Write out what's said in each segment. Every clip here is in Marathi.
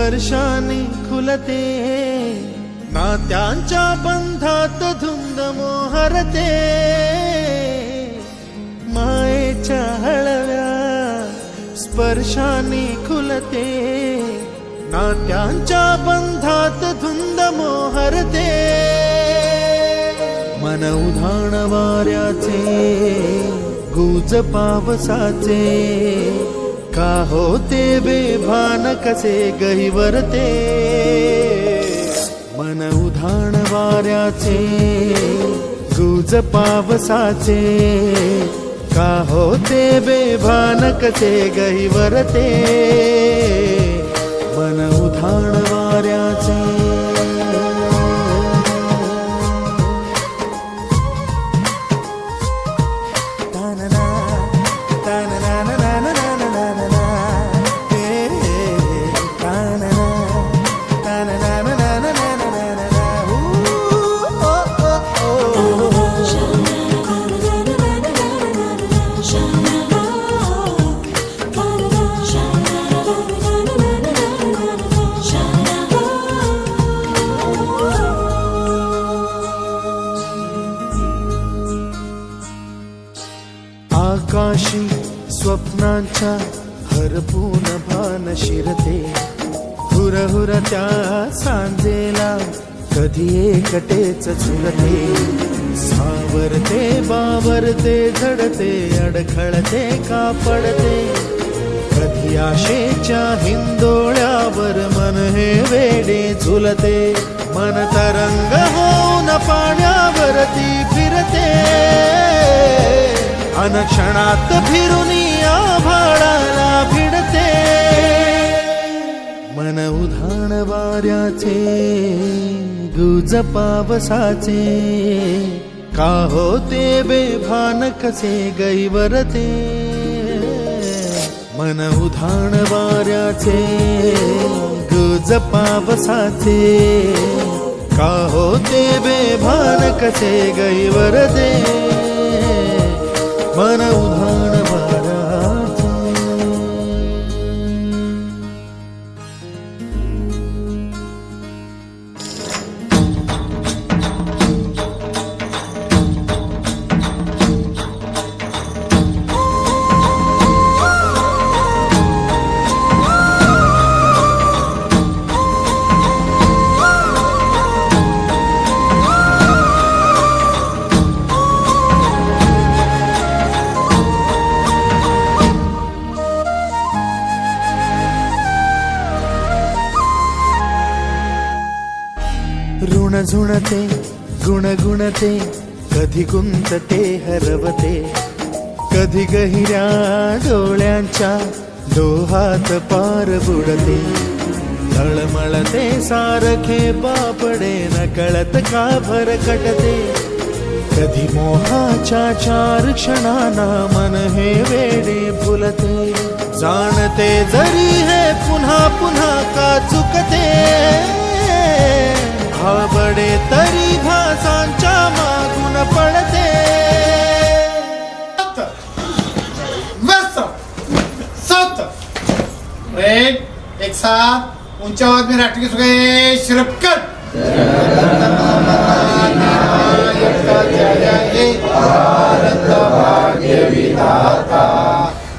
स्पर्शाने खुलते, नात्यांच्या बंधात धुंद मोहरते, मायेच्या हळव्या स्पर्शाने खुलते, नात्यांच्या बंधात धुंद मोहरते, मन उधाण वाऱ्याचे गुज पावसाचे, का होते बेभान कसे गहिवरते, मन उधाण वाऱ्याचे गुज पावसाचे, का होते बेभान कसे गहिवरते, मन उधाण वाऱ्याचे. आकाशी स्वप्नांच्या हरपून भान शिरते, हुरहुर त्या सांजेला कधी एकटेच झुलते, सावरते बावरते झडते, अडखळते का पडते, कधी आशेच्या हिंदोळ्यावर मन हे वेडे झुलते, मन तरंग होऊन पाण्यावरती फिरते, अनक्षणात फिरून आभाळाला भिडते, मन उधाण वाऱ्याचे गुज पावसाचे, का होते बेभान कसे गहिवरते, मन उधाण वाऱ्याचे गुज पावसाचे, का होते बेभान कसे गहिवरते, मन उधाण वाऱ्याचे. ऋण झुणते गुणगुणते, कधी गुंतते हरवते, कधी गहिऱ्या डोळ्यांच्या डोहात पार बुडते, तळमळते सारखे बापडे नकळत का भरकटते, कधी मोहाच्या चार क्षणांना मन हे वेडे फुलते, जाणते जरी हे पुन्हा पुन्हा का चुकते, भाबडे तरी भासांच्या मागून पडते. एक साथ ऊंचा आवाज में राष्ट्र की सुगए शिरकत. भारत भाग्य विधाता,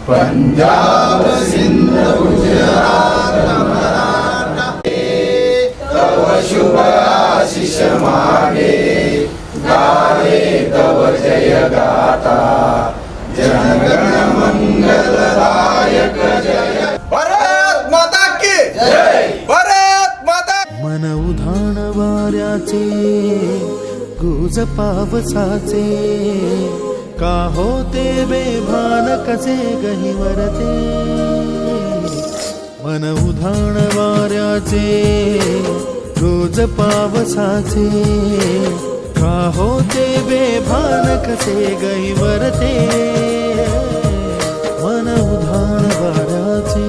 पंजाब सिंध गुजरात मराठा, तव शुभ आशीष मागे, गावे तव जय गाता, जनगण मंगलदायक जय. भारत माता की जय, भारत माता. मन उधाण वाऱ्याचे गुज पावसाचे, का होते बेभान कसे गहिवरते, मन उधाण वाऱ्याचे गुज पावसाचे, का होते बेभान कसे गहिवरते, मन उधाण वाऱ्याचे.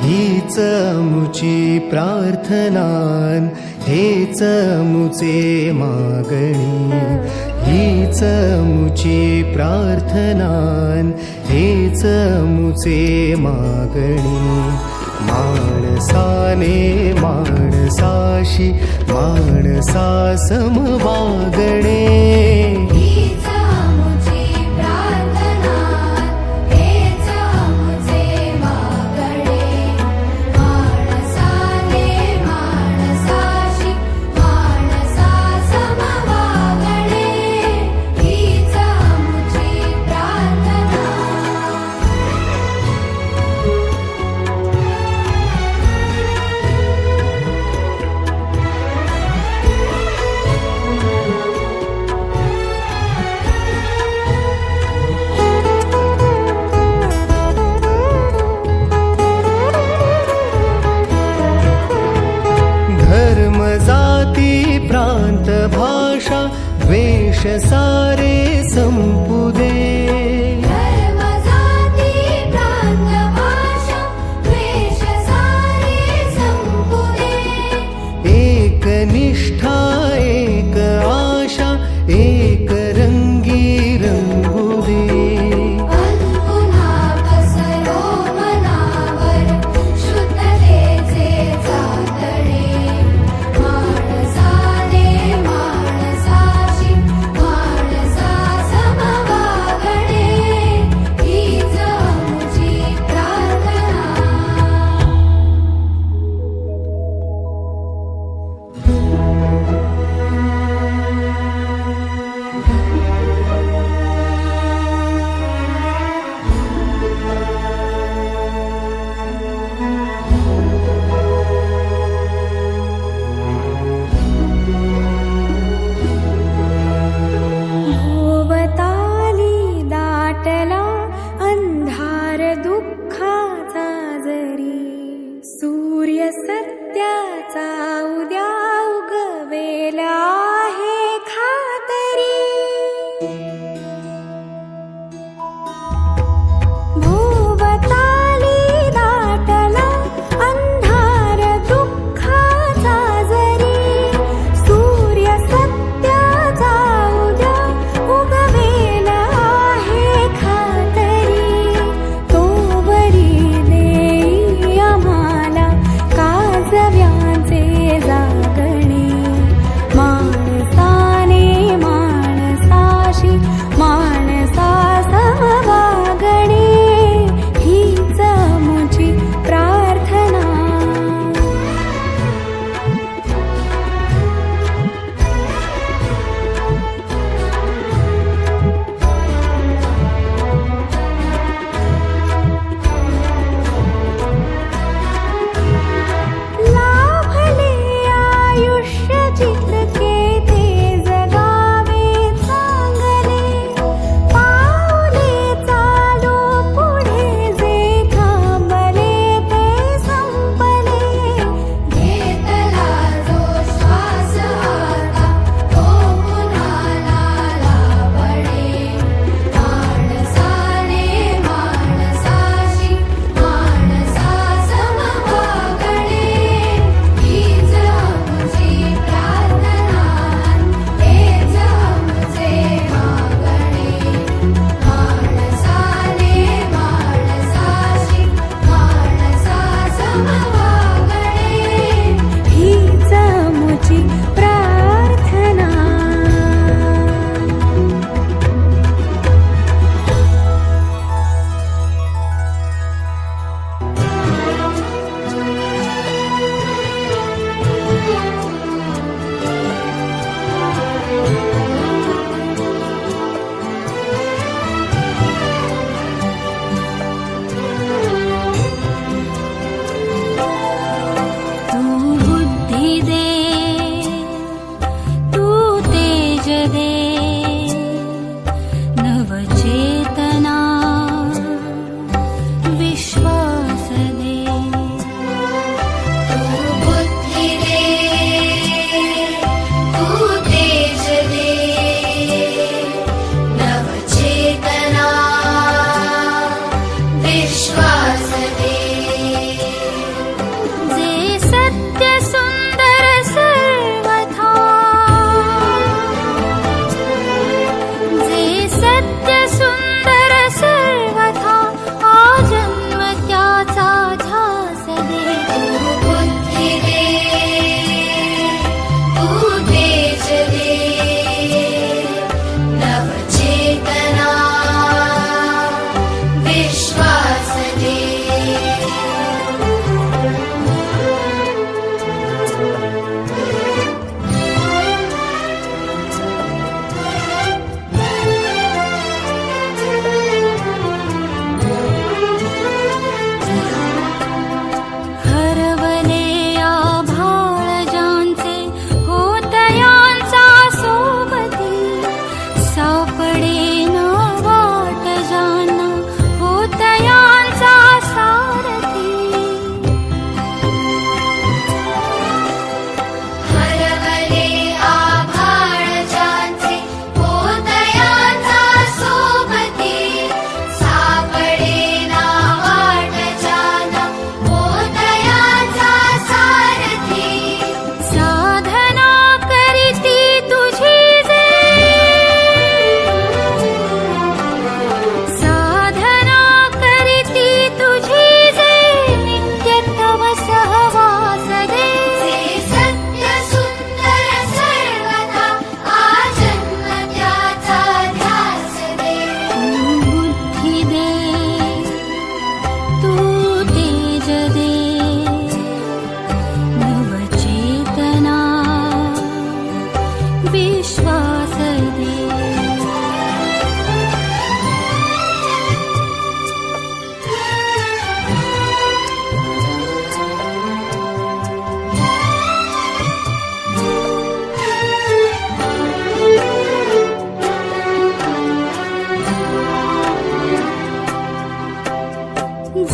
हीच मुची प्रार्थनान, हेच मुचे मागणी. हीच मुची प्रार्थनान, हेच मुचे मागणी. माणसाने माणसाशी माणसा सम वागणे. हीच मुची प्रार्थना, हेच मुचे मागणे. माणसाने माणसाशी माणसा सम वागणे. हीच मुची प्रार्थना. धर्म जाती प्रांत भाषा द्वेष सारे संपू दे. धर्म जाती प्रांत भाषा द्वेष सारे संपू दे. एक निष्ठा एक आशा एक रंगी रंगू दे. पुन्हा पसरो मनावर शुद्धतेचे चांदणे. माणसाने माणसाशी माणसा सम वागणे. हीच मुची प्रार्थना. भोवताली दाटला अंधार दुःखाचा जरी. सूर्य सत्याचा उद्या उगवेला आहे खातरी. भोवताली दाटला अंधार दुःखाचा जरी. सूर्य सत्याचा उद्या उगवेला आहे खातरी. तोवरी देई आम्हाला काजव्याचे जागणे. माणसाने माणसाशी माणसा सम वागणे. हीच मुची प्रार्थना. लाभले आयुष्य जितके ते जगावे चांगले. पाऊले चालू पुढे जे थांबले ते संपले. घेतला जो श्वास आता तो पुन्हा लाभणे. माणसाने माणसाशी माणसा सम वागणे. हीच मुची प्रार्थना, हेच मुचे मागणे. माणसाने माणसाशी माणसा सम वागणे. हीच मुची प्रार्थना. तू बुद्धी दे, तू तेज दे. नवचेतना विश्वास दे. तू बुद्धी दे, तू तेज दे. नवचेतना विश्वास दे.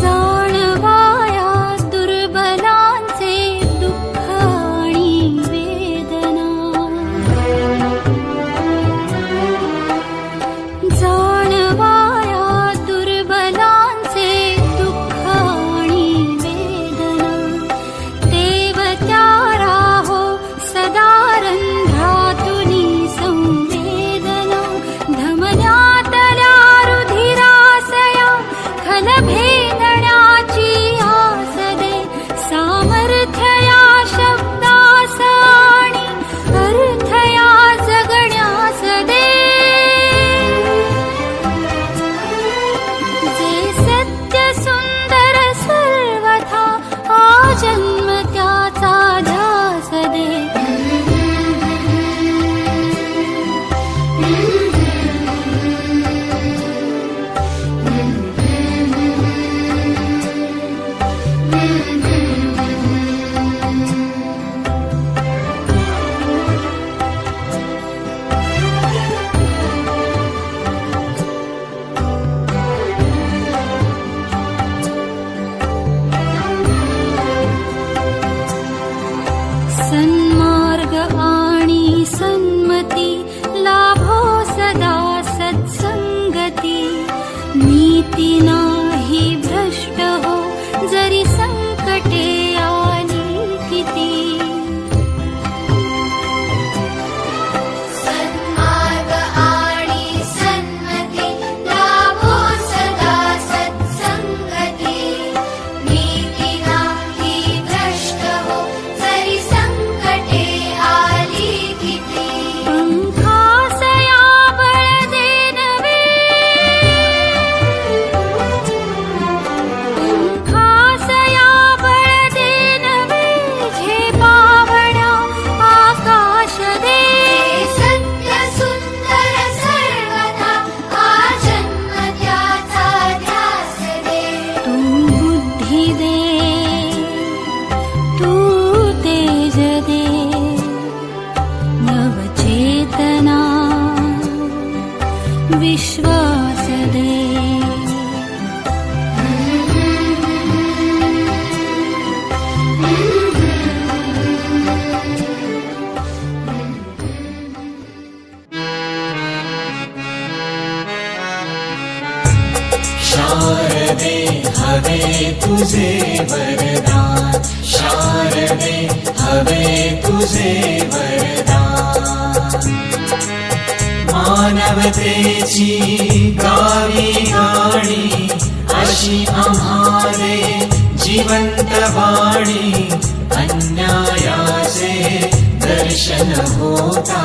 जाणवाया दुर्बलांचे दुःख आणि वेदना, जाणवाया दुर्बलांचे दुःख आणि वेदना, देवत्या राहो सदा रंध्रातुनी संवेदना, धमन्यातल्या रुधिरासया खलभेदण्याची आस दे, सामर्थ्य या शब्दास आणि अर्थ या जगण्यास दे, जे सत्य सुंदर सर्वथा आजन्म त्याचा ध्यास दे. सन्मार्ग आणि सन्मती लाभो सदा सत्संगती, नीती नाही भ्रष्ट हो जरी संकटे आली किती. सन्मार्ग आणि सन्मती लाभो सदा सत्संगती, नीती नाही भ्रष्ट हो जरी संकटे आली किती. पंखासया बळ दे नवे, पंखासया बळ दे नवे, झेपावण्या आकाश दे, सत्य सुंदर सर्वथा आजन्म त्याचा ध्यास दे. तू बुद्धी दे, तू तेज दे, नवचेतना विश्वास दे. शारदे हवे तुझे वरदान, शारदे हवे तुझे वरदान. मानवतेची गावी गाणी अशी आम्हाले जिवंत वाणी, अन्यायाचे दर्शन होता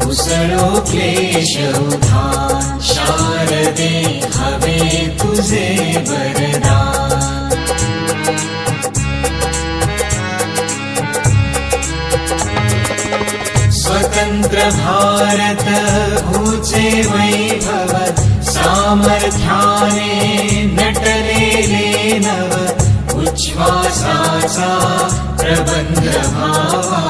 उसळो क्लेश उधान. शारदे हवे तुझे वरदान. स्वतंत्र भारत ऊचे वैभव, सामर्थ्याने नटलेले नव, उच्छ्वासाचा प्रबंध व्हावा